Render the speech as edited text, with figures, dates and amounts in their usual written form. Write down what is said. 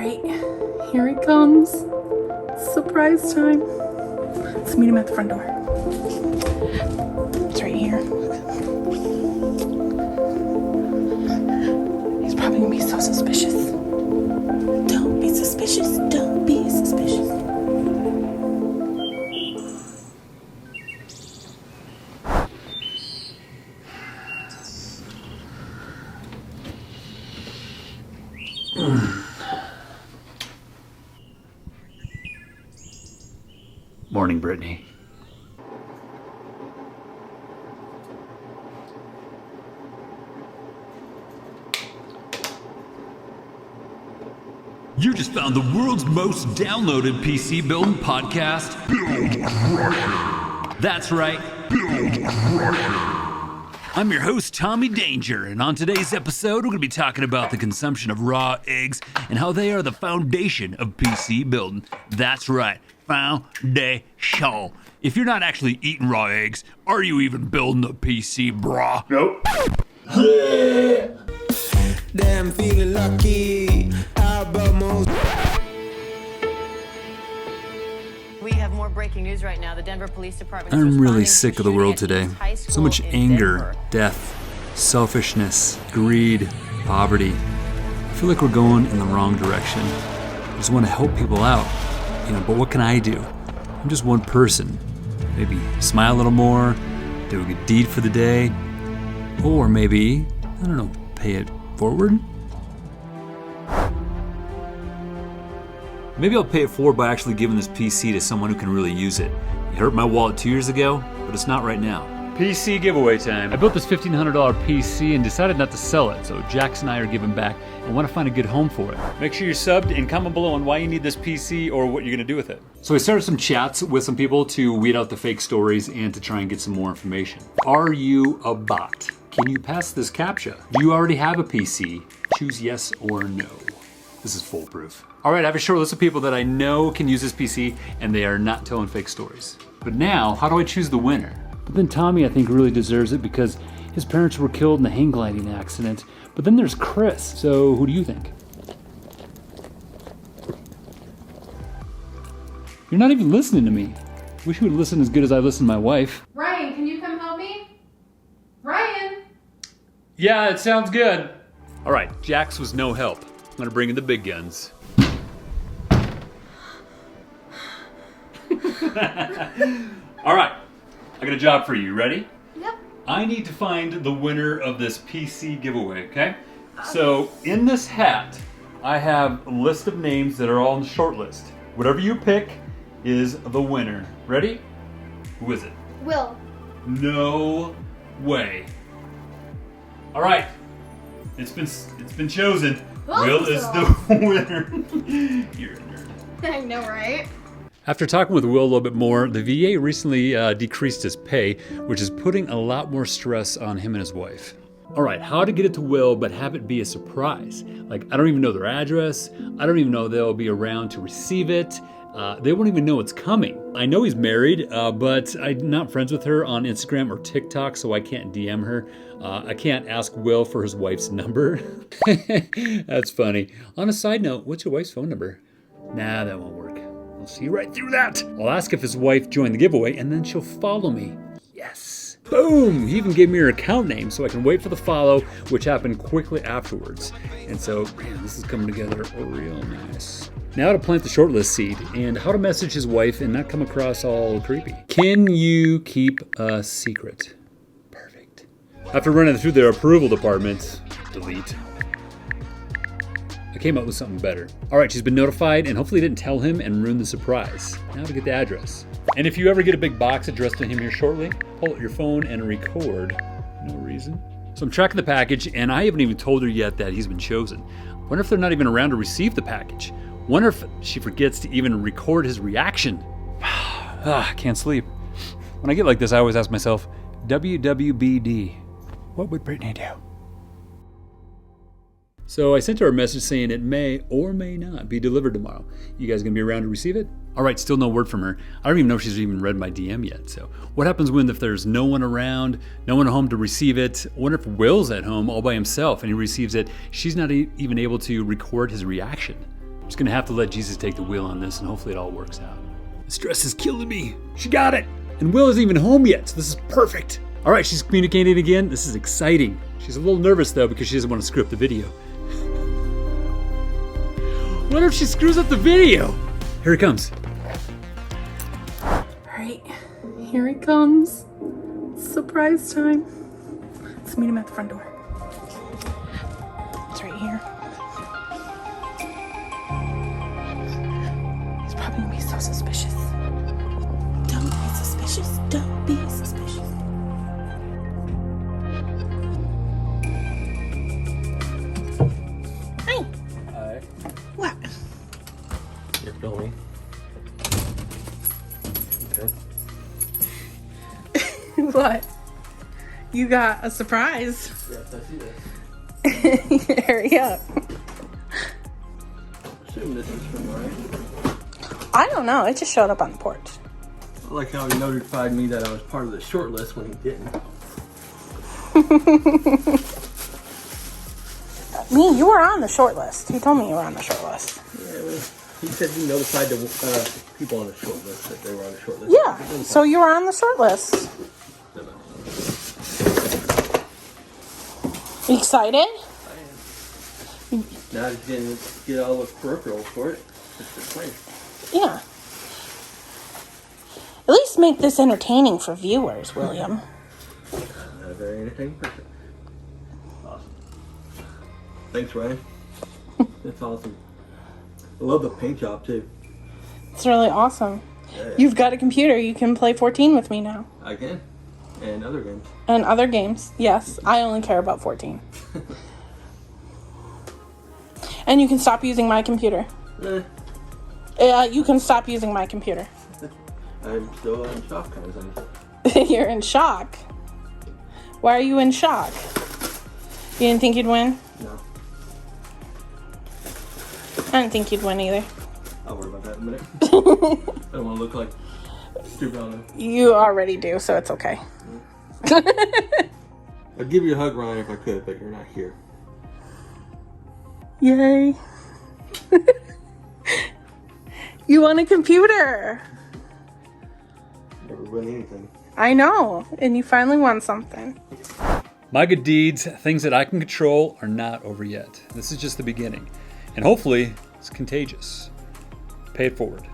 right, here it comes. Surprise time. Let's meet him at the front door. It's right here. He's probably gonna be so suspicious. Don't be suspicious. Don't be suspicious. Morning, Brittany. You just found the world's most downloaded PC building podcast. Build Crusher. That's right. Build Crusher. I'm your host, Tommy Danger, and on today's episode, we're going to be talking about the consumption of raw eggs and how they are the foundation of PC building. That's right, foundation. If you're not actually eating raw eggs, are you even building a PC, brah? Nope. Damn, feeling lucky. We have more breaking news right now. The Denver Police Department is I'm really responding sick to of the world shooting at today. East High So School much in anger, Denver. death, selfishness, greed, poverty. I feel like we're going in the wrong direction. I just want to help people out, but what can I do? I'm just one person. Maybe smile a little more, do a good deed for the day, or maybe, pay it forward? Maybe I'll pay it forward by actually giving this PC to someone who can really use it. It hurt my wallet 2 years ago, but it's not right now. PC giveaway time. I built this $1,500 PC and decided not to sell it, so Jax and I are giving back and want to find a good home for it. Make sure you're subbed and comment below on why you need this PC or what you're going to do with it. So I started some chats with some people to weed out the fake stories and to try and get some more information. Are you a bot? Can you pass this CAPTCHA? Do you already have a PC? Choose yes or no. This is foolproof. All right, I have a short list of people that I know can use this PC and they are not telling fake stories. But now, how do I choose the winner? But then Tommy, I think, really deserves it because his parents were killed in a hang gliding accident. But then there's Chris. So who do you think? You're not even listening to me. Wish you would listen as good as I listen to my wife. Ryan, can you come help me? Ryan! Yeah, it sounds good. All right, Jax was no help. I'm gonna bring in the big guns. All right, I got a job for you. Ready? Yep. I need to find the winner of this PC giveaway, okay? So in this hat, I have a list of names that are all on the short list. Whatever you pick is the winner. Ready? Who is it? Will. No way. All right, it's been chosen. Will is the winner. You're a nerd. I know, right? After talking with Will a little bit more, the VA recently decreased his pay, which is putting a lot more stress on him and his wife. All right, how to get it to Will, but have it be a surprise. Like, I don't even know their address. I don't even know they'll be around to receive it. They won't even know it's coming. I know he's married, but I'm not friends with her on Instagram or TikTok, so I can't DM her. I can't ask Will for his wife's number. That's funny. On a side note, what's your wife's phone number? Nah, that won't work. I'll see right through that. I'll ask if his wife joined the giveaway, and then she'll follow me. Yes. Boom! He even gave me her account name so I can wait for the follow, which happened quickly afterwards. And so, man, this is coming together real nice. Now to plant the shortlist seed, and how to message his wife and not come across all creepy. Can you keep a secret? Perfect. After running through their approval department, delete. I came up with something better. All right, she's been notified and hopefully didn't tell him and ruin the surprise. Now to get the address. And if you ever get a big box addressed to him here shortly, pull out your phone and record. No reason. So I'm tracking the package and I haven't even told her yet that he's been chosen. Wonder if they're not even around to receive the package. Wonder if she forgets to even record his reaction. Can't sleep. When I get like this, I always ask myself, WWBD, what would Brittany do? So I sent her a message saying it may or may not be delivered tomorrow. You guys gonna be around to receive it? All right, still no word from her. I don't even know if she's even read my DM yet. So what happens if there's no one around, no one home to receive it? I wonder if Will's at home all by himself and he receives it. She's not even able to record his reaction. Just gonna have to let Jesus take the wheel on this and hopefully it all works out. The stress is killing me. She got it. And Will isn't even home yet, so this is perfect. All right, she's communicating again. This is exciting. She's a little nervous though because she doesn't want to screw up the video. What if she screws up the video? Here it comes. All right, here he comes. Surprise time. Let's meet him at the front door. It's right here. He's probably gonna be so suspicious. Don't be suspicious. Don't be suspicious. Hi. Hi. What? You're filming. Okay. What? You got a surprise. Yes, I see this. Hurry up. Assume this is from Ryan. I don't know. It just showed up on the porch. I like how he notified me that I was part of the short list when he didn't. Me, you were on the short list. He told me you were on the short list. Yeah, well, he said he notified the people on the short list that they were on the short list. Yeah, so you were on the short list. You excited? Now he's getting to get all the peripherals for it. It's the plan. Yeah. At least make this entertaining for viewers, William. Not a very entertaining person. Awesome. Thanks, Ryan. That's awesome. I love the paint job too. It's really awesome. Yeah. You've got a computer. You can play 14 with me now. I can. And other games. And other games. Yes, I only care about 14. And you can stop using my computer. You can stop using my computer. I'm still in shock kind of thing. You're in shock. Why are you in shock? You didn't think you'd win? No. I didn't think you'd win either. I'll worry about that in a minute. I don't want to look like stupid on it. You already do, so it's okay. I'd give you a hug, Ryan, if I could, but you're not here. Yay. You won a computer. Never win anything. I know, and you finally won something. My good deeds, things that I can control, are not over yet. This is just the beginning. And hopefully, it's contagious. Pay it forward.